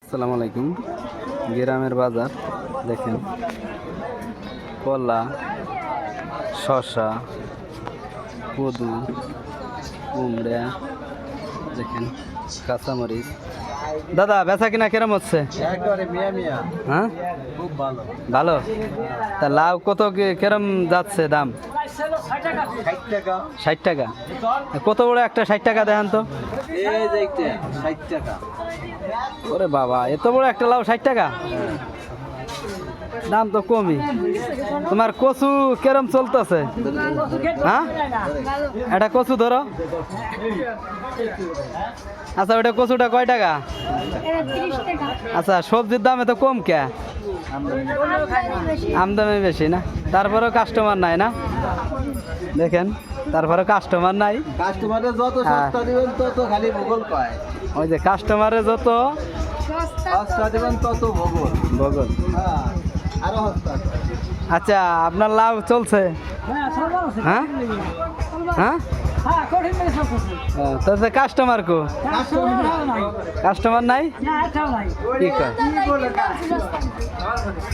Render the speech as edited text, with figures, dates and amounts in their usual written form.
আসসালামু আলাইকুম। গ্রামের বাজার দেখেন, কলা, শসা, কদু, কুমড়া, দেখেন কাঁচামরিচ। দাদা বেচা কিনা কিরম হচ্ছে? হ্যাঁ, খুব ভালো। ভালো। তা লাউ কত কিরম যাচ্ছে দাম? 60 টাকা। 60 টাকা। কত বড় একটা 60 টাকা দেখান তো। এই যে একটা 60 টাকা। ওরে বাবা, এত বড় একটা লাউ 60 টাকা? দাম তো কমই। তোমার কচু কেরম চলতেছে? হ্যাঁ, এটা কচু ধরো। আচ্ছা, ওটা কচুটা কয় টাকা? আচ্ছা, সবজির দাম এত কম কে? আমদানি বেশি না? তারপরেও কাস্টমার নাই না? দেখেন, তারপরে কাস্টমার নাই। কাস্টমারে যত সস্তা দিবেন তত খালি ভূগোল পায়। ওই যে কাস্টমারে যত সস্তা দিবেন তত ভূগোল। বগল। হ্যাঁ, আরো সস্তা। আচ্ছা, আপনার লাভ চলছে? হ্যাঁ হ্যাঁ, তাহলে কাস্টমার কো? কাস্টমার নাই? কি কয়?